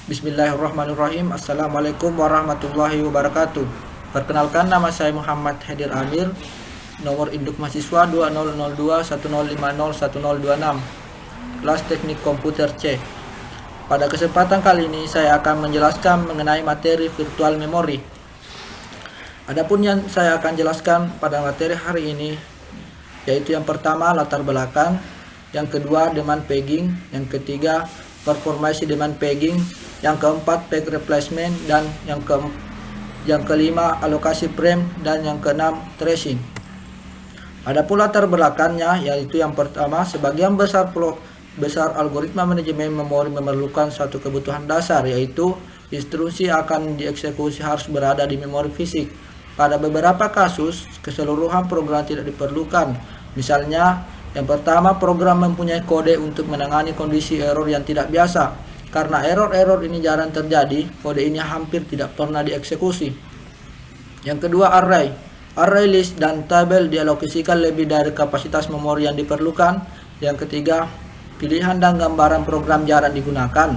Bismillahirrahmanirrahim. Assalamualaikum warahmatullahi wabarakatuh. Perkenalkan, nama saya Muhammad Hadir Amir. Nomor induk mahasiswa 200210501026. Kelas Teknik Komputer C. Pada kesempatan kali ini saya akan menjelaskan mengenai materi virtual memory. Adapun yang saya akan jelaskan pada materi hari ini yaitu yang pertama latar belakang, yang kedua demand pegging, yang ketiga performance demand pegging, yang keempat peg replacement, dan yang kelima alokasi frame, dan yang keenam tracing. Adapun latar belakangnya yaitu yang pertama, sebagian besar algoritma manajemen memori memerlukan suatu kebutuhan dasar, yaitu instruksi akan dieksekusi harus berada di memori fisik. Pada beberapa kasus keseluruhan program tidak diperlukan. Misalnya, yang pertama, program mempunyai kode untuk menangani kondisi error yang tidak biasa. Karena error ini jarang terjadi, kode ini hampir tidak pernah dieksekusi. Yang kedua, array list dan tabel dialokasikan lebih dari kapasitas memori yang diperlukan. Yang ketiga, pilihan dan gambaran program jarang digunakan.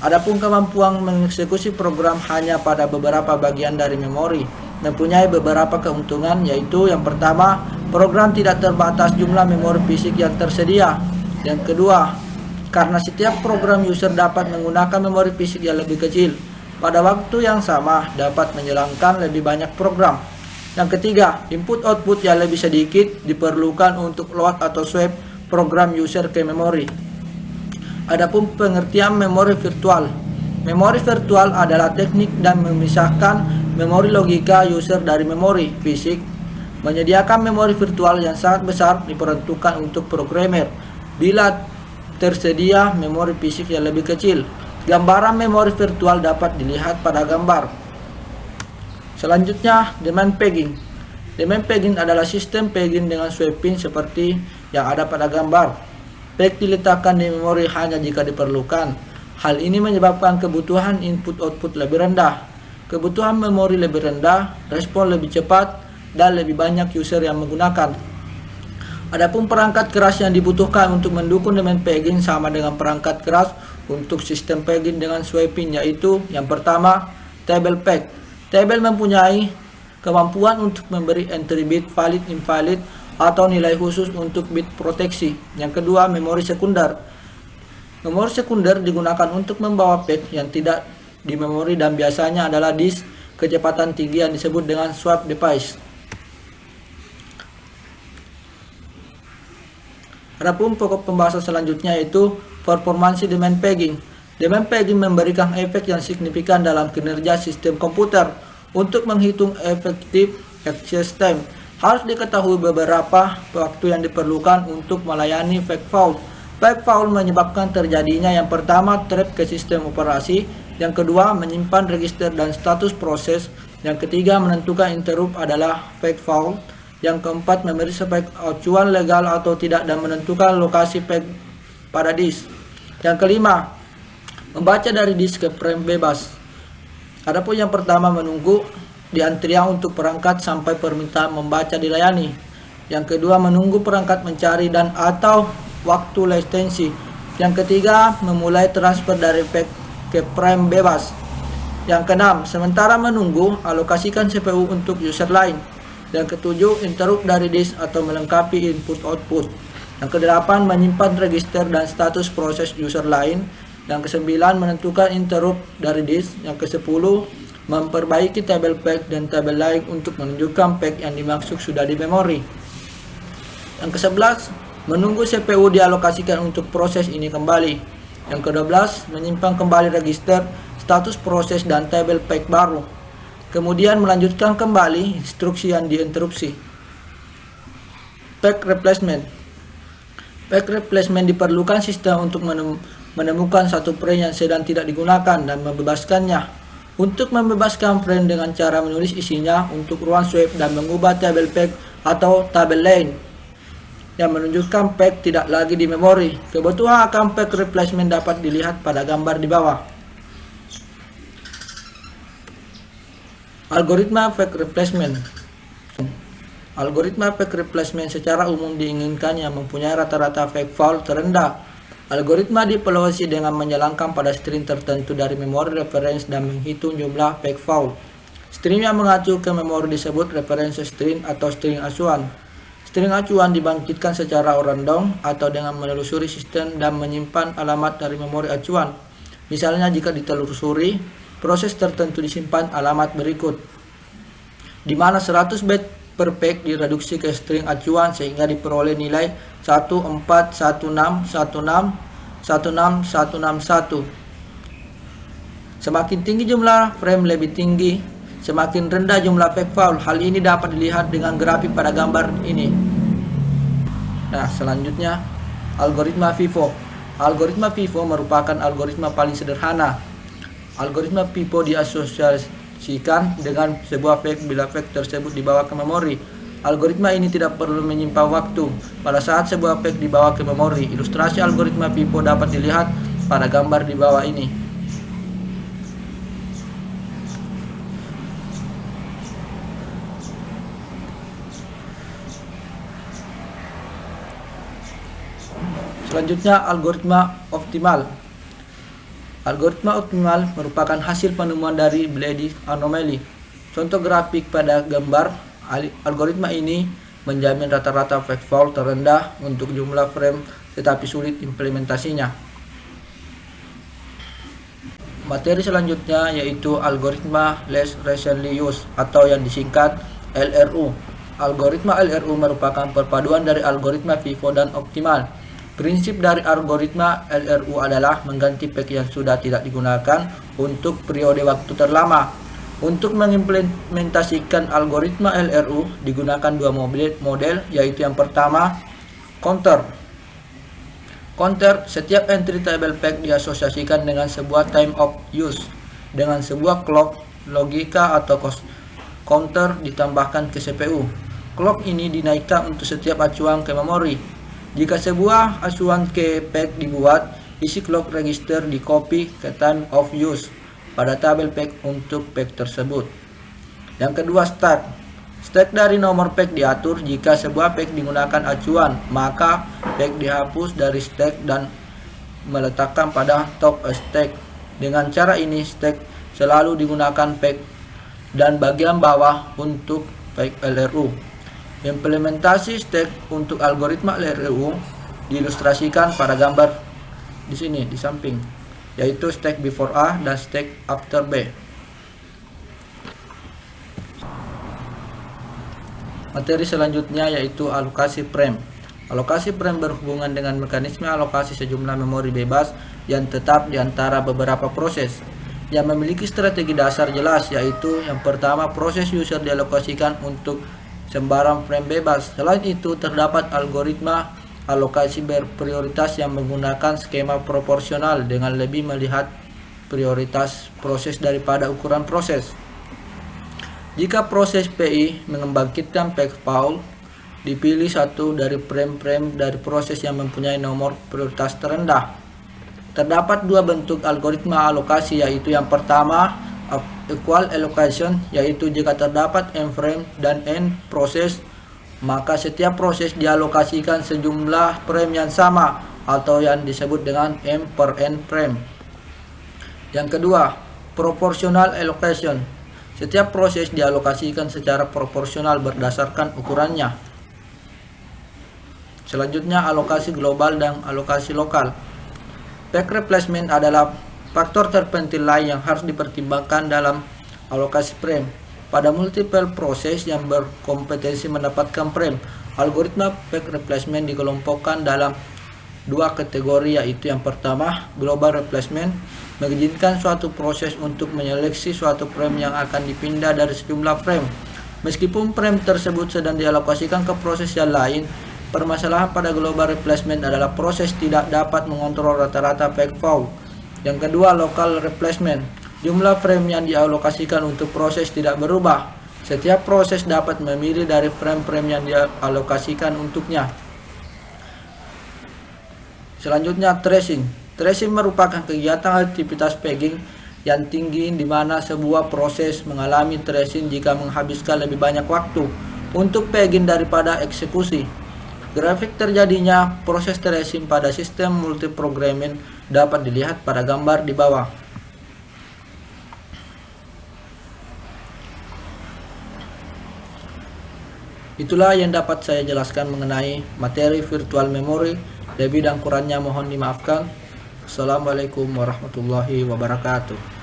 Adapun kemampuan mengeksekusi program hanya pada beberapa bagian dari memori mempunyai beberapa keuntungan, yaitu yang pertama, program tidak terbatas jumlah memori fisik yang tersedia. Yang kedua, karena setiap program user dapat menggunakan memori fisik yang lebih kecil, pada waktu yang sama dapat menjalankan lebih banyak program. Yang ketiga, input-output yang lebih sedikit diperlukan untuk load atau swap program user ke memori. Adapun pengertian memori virtual. Memori virtual adalah teknik dan memisahkan memori logika user dari memori fisik. Menyediakan memori virtual yang sangat besar diperuntukkan untuk programmer bila tersedia memori fisik yang lebih kecil. Gambaran memori virtual dapat dilihat pada gambar. Selanjutnya, demand pegging. Demand pegging adalah sistem pegging dengan swapping seperti yang ada pada gambar. Peg diletakkan di memori hanya jika diperlukan. Hal ini menyebabkan kebutuhan input-output lebih rendah, kebutuhan memori lebih rendah, respon lebih cepat, dan lebih banyak user yang menggunakan. Adapun perangkat keras yang dibutuhkan untuk mendukung demand pegging sama dengan perangkat keras untuk sistem pegging dengan swapping, yaitu yang pertama, table peg. Table mempunyai kemampuan untuk memberi entry bit valid invalid atau nilai khusus untuk bit proteksi. Yang kedua, memori sekunder. Memori sekunder digunakan untuk membawa peg yang tidak di memori dan biasanya adalah disk kecepatan tinggi yang disebut dengan swap device. Adapun pokok pembahasan selanjutnya yaitu performance demand pegging. Demand pegging memberikan efek yang signifikan dalam kinerja sistem komputer. Untuk menghitung efektif access time, harus diketahui beberapa waktu yang diperlukan untuk melayani fake fault. Fake fault menyebabkan terjadinya yang pertama, threat ke sistem operasi, yang kedua, menyimpan register dan status proses, yang ketiga, menentukan interrupt adalah fake fault, yang keempat, memberi spek acuan legal atau tidak dan menentukan lokasi peg pada disk. Yang kelima, membaca dari disk ke frame bebas. Adapun yang pertama, menunggu di antrian untuk perangkat sampai permintaan membaca dilayani. Yang kedua, menunggu perangkat mencari dan atau waktu latensi. Yang ketiga, memulai transfer dari peg ke frame bebas. Yang keenam, sementara menunggu, alokasikan CPU untuk user lain. Yang ketujuh, interrupt dari disk atau melengkapi input-output. Yang kedelapan, menyimpan register dan status proses user lain. Yang kesembilan, menentukan interrupt dari disk. Yang kesepuluh, memperbaiki tabel peg dan tabel lain untuk menunjukkan peg yang dimaksud sudah di memori. Yang kesebelas, menunggu CPU dialokasikan untuk proses ini kembali. Yang ke-12, menyimpan kembali register, status proses dan tabel peg baru. Kemudian melanjutkan kembali instruksi yang diinterupsi. Peg replacement. Peg replacement diperlukan sistem untuk menemukan satu frame yang sedang tidak digunakan dan membebaskannya. Untuk membebaskan frame dengan cara menulis isinya untuk ruang swap dan mengubah tabel peg atau tabel lain yang menunjukkan peg tidak lagi di memori. Kebutuhan akan peg replacement dapat dilihat pada gambar di bawah. Algoritma peg replacement. Algoritma peg replacement secara umum diinginkan yang mempunyai rata-rata peg fault terendah Algoritma dievaluasi dengan menjalankan pada string tertentu dari memori reference dan menghitung jumlah peg fault. String yang mengacu ke memori disebut reference string atau string acuan. String acuan dibangkitkan secara random atau dengan menelusuri sistem dan menyimpan alamat dari memori acuan. Misalnya jika ditelusuri, proses tertentu disimpan alamat berikut, di mana 100 byte per peg direduksi ke string acuan sehingga diperoleh nilai 14161616161. Semakin tinggi jumlah frame lebih tinggi, semakin rendah jumlah peg fault. Hal ini dapat dilihat dengan grafik pada gambar ini. Nah, selanjutnya algoritma FIFO. Algoritma FIFO merupakan algoritma paling sederhana. Algoritma FIFO diasosiasikan dengan sebuah peg bila peg tersebut dibawa ke memori. Algoritma ini tidak perlu menyimpan waktu pada saat sebuah peg dibawa ke memori. Ilustrasi algoritma FIFO dapat dilihat pada gambar di bawah ini. Selanjutnya, algoritma optimal. Algoritma optimal merupakan hasil penemuan dari Bleedi anomaly. Contoh grafik pada gambar, algoritma ini menjamin rata-rata peg fault terendah untuk jumlah frame tetapi sulit implementasinya. Materi selanjutnya yaitu algoritma Least Recently Used atau yang disingkat LRU. Algoritma LRU merupakan perpaduan dari algoritma FIFO dan optimal. Prinsip dari algoritma LRU adalah mengganti peg yang sudah tidak digunakan untuk periode waktu terlama. Untuk mengimplementasikan algoritma LRU digunakan dua model, yaitu yang pertama, counter. Counter, setiap entry table peg diasosiasikan dengan sebuah time of use. Dengan sebuah clock, logika atau counter ditambahkan ke CPU. Clock ini dinaikkan untuk setiap acuan ke memori. Jika sebuah acuan ke peg dibuat, isi clock register di copy ke time of use pada tabel peg untuk peg tersebut. Yang kedua, stack. Stack dari nomor peg diatur. Jika sebuah peg digunakan acuan, maka peg dihapus dari stack dan meletakkan pada top stack. Dengan cara ini, stack selalu digunakan peg dan bagian bawah untuk peg LRU. Implementasi stack untuk algoritma LRU diilustrasikan pada gambar di sini di samping, yaitu stack before A dan stack after B. Materi selanjutnya yaitu alokasi frame. Alokasi frame berhubungan dengan mekanisme alokasi sejumlah memori bebas yang tetap di antara beberapa proses yang memiliki strategi dasar jelas, yaitu yang pertama, proses user dialokasikan untuk sembarang frame bebas. Selain itu, terdapat algoritma alokasi berprioritas yang menggunakan skema proporsional dengan lebih melihat prioritas proses daripada ukuran proses. Jika proses PI membangkitkan peg fault, dipilih satu dari frame-frame dari proses yang mempunyai nomor prioritas terendah. Terdapat dua bentuk algoritma alokasi, yaitu yang pertama, equal allocation, yaitu jika terdapat n frame dan n proses, maka setiap proses dialokasikan sejumlah frame yang sama atau yang disebut dengan m per n frame. Yang kedua, proportional allocation. Setiap proses dialokasikan secara proporsional berdasarkan ukurannya. Selanjutnya, alokasi global dan alokasi lokal. Peg replacement adalah faktor terpenting lain yang harus dipertimbangkan dalam alokasi frame. Pada multiple proses yang berkompetensi mendapatkan frame, algoritma peg replacement dikelompokkan dalam dua kategori, yaitu yang pertama, global replacement, mengizinkan suatu proses untuk menyeleksi suatu frame yang akan dipindah dari sejumlah frame. Meskipun frame tersebut sedang dialokasikan ke proses yang lain, permasalahan pada global replacement adalah proses tidak dapat mengontrol rata-rata peg fault. Yang kedua, local replacement. Jumlah frame yang dialokasikan untuk proses tidak berubah. Setiap proses dapat memilih dari frame-frame yang dialokasikan untuknya. Selanjutnya, tracing. Tracing merupakan kegiatan aktivitas pegging yang tinggi di mana sebuah proses mengalami tracing jika menghabiskan lebih banyak waktu untuk pegging daripada eksekusi. Grafik terjadinya proses tracing pada sistem multiprogramming dapat dilihat pada gambar di bawah. Itulah yang dapat saya jelaskan mengenai materi virtual memory. Lebih dan kurangnya mohon dimaafkan. Assalamualaikum warahmatullahi wabarakatuh.